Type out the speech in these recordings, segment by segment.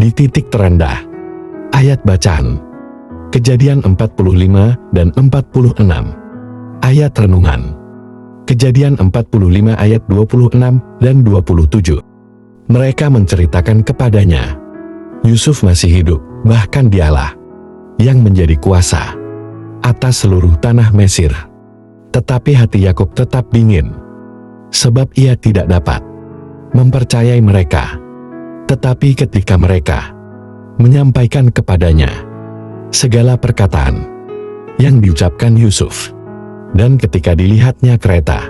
di titik terendah. Ayat bacaan Kejadian 45 dan 46. Ayat renungan Kejadian 45 ayat 26 dan 27. Mereka menceritakan kepadanya, Yusuf masih hidup, bahkan dialah yang menjadi kuasa atas seluruh tanah Mesir. Tetapi hati Yakub tetap dingin, sebab ia tidak dapat mempercayai mereka. Tetapi ketika mereka menyampaikan kepadanya segala perkataan yang diucapkan Yusuf, dan ketika dilihatnya kereta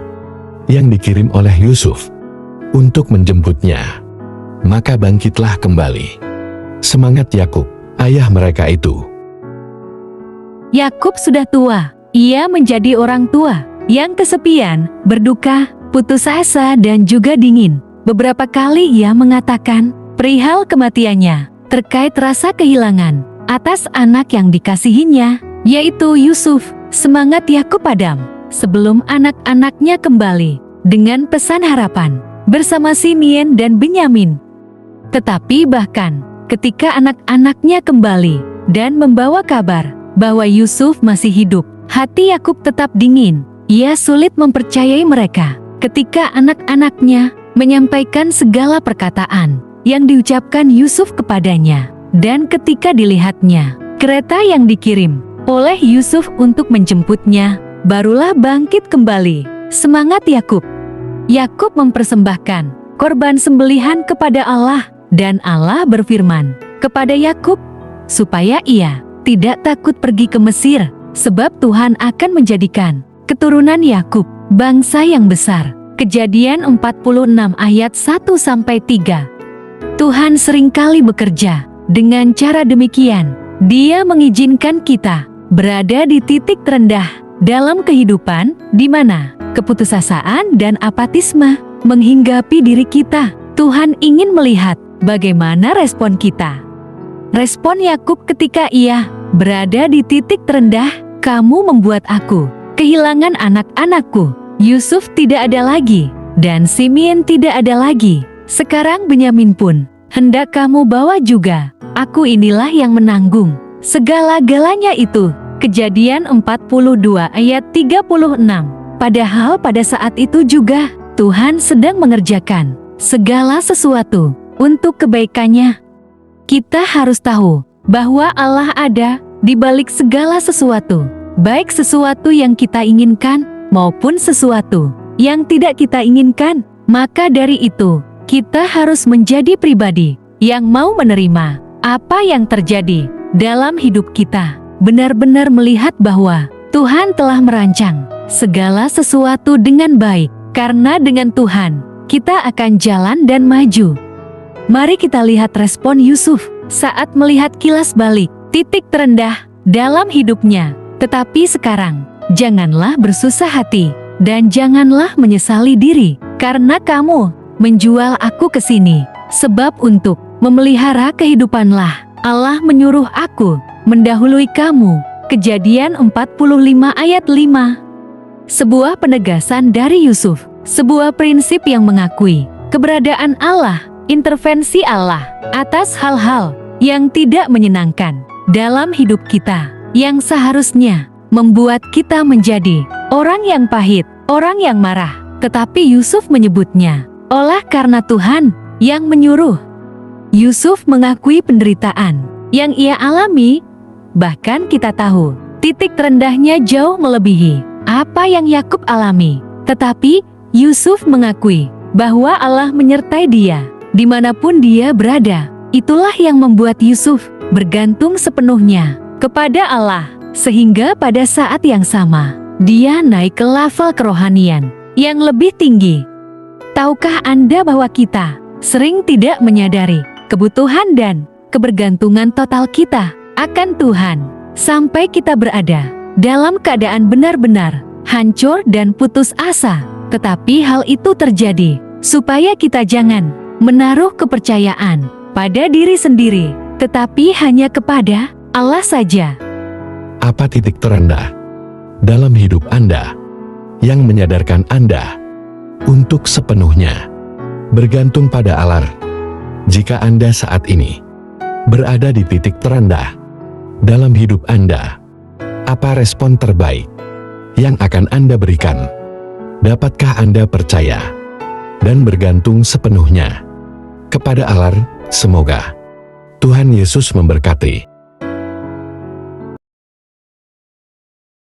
yang dikirim oleh Yusuf untuk menjemputnya, maka bangkitlah kembali semangat Yakub, ayah mereka itu. Yakub sudah tua, ia menjadi orang tua yang kesepian, berduka, putus asa dan juga dingin. Beberapa kali ia mengatakan perihal kematiannya, terkait rasa kehilangan atas anak yang dikasihinya, yaitu Yusuf. Semangat Yakub padam sebelum anak-anaknya kembali dengan pesan harapan bersama Simeon dan Benyamin. Tetapi bahkan ketika anak-anaknya kembali dan membawa kabar bahwa Yusuf masih hidup, hati Yakub tetap dingin. Ia sulit mempercayai mereka ketika anak-anaknya menyampaikan segala perkataan yang diucapkan Yusuf kepadanya, dan ketika dilihatnya kereta yang dikirim oleh Yusuf untuk menjemputnya, barulah bangkit kembali semangat Yakub. Yakub mempersembahkan korban sembelihan kepada Allah, dan Allah berfirman kepada Yakub supaya ia tidak takut pergi ke Mesir, sebab Tuhan akan menjadikan keturunan Yakub bangsa yang besar. Kejadian 46 ayat 1-3. Tuhan seringkali bekerja dengan cara demikian. Dia mengizinkan kita berada di titik terendah dalam kehidupan, di mana keputusasaan dan apatisme menghinggapi diri kita. Tuhan ingin melihat bagaimana respon kita. Respon Yakub ketika ia berada di titik terendah, kamu membuat aku kehilangan anak-anakku. Yusuf tidak ada lagi, dan Simeon tidak ada lagi. Sekarang Benyamin pun hendak kamu bawa juga. Aku inilah yang menanggung segala-galanya itu. Kejadian 42 ayat 36. Padahal pada saat itu juga Tuhan sedang mengerjakan segala sesuatu untuk kebaikannya. Kita harus tahu bahwa Allah ada di balik segala sesuatu, baik sesuatu yang kita inginkan maupun sesuatu yang tidak kita inginkan. Maka dari itu, kita harus menjadi pribadi yang mau menerima apa yang terjadi dalam hidup kita, benar-benar melihat bahwa Tuhan telah merancang segala sesuatu dengan baik, karena dengan Tuhan kita akan jalan dan maju. Mari kita lihat respon Yusuf saat melihat kilas balik titik terendah dalam hidupnya. Tetapi sekarang, janganlah bersusah hati dan janganlah menyesali diri, karena kamu menjual aku ke sini, sebab untuk memelihara kehidupanlah Allah menyuruh aku mendahului kamu. Kejadian 45 ayat 5. Sebuah penegasan dari Yusuf, sebuah prinsip yang mengakui keberadaan Allah, intervensi Allah atas hal-hal yang tidak menyenangkan dalam hidup kita, yang seharusnya membuat kita menjadi orang yang pahit, orang yang marah. Tetapi Yusuf menyebutnya, olah karena Tuhan yang menyuruh. Yusuf mengakui penderitaan yang ia alami. Bahkan kita tahu, titik terendahnya jauh melebihi apa yang Yakub alami. Tetapi Yusuf mengakui bahwa Allah menyertai dia dimanapun dia berada. Itulah yang membuat Yusuf bergantung sepenuhnya kepada Allah, sehingga pada saat yang sama, dia naik ke level kerohanian yang lebih tinggi. Tahukah Anda bahwa kita sering tidak menyadari kebutuhan dan kebergantungan total kita akan Tuhan, sampai kita berada dalam keadaan benar-benar hancur dan putus asa. Tetapi hal itu terjadi supaya kita jangan menaruh kepercayaan pada diri sendiri, tetapi hanya kepada Allah saja. Apa titik terendah dalam hidup Anda yang menyadarkan Anda untuk sepenuhnya bergantung pada Allah? Jika Anda saat ini berada di titik terendah dalam hidup Anda. Apa respon terbaik yang akan Anda berikan? Dapatkah Anda percaya dan bergantung sepenuhnya kepada Allah? Semoga Tuhan Yesus memberkati.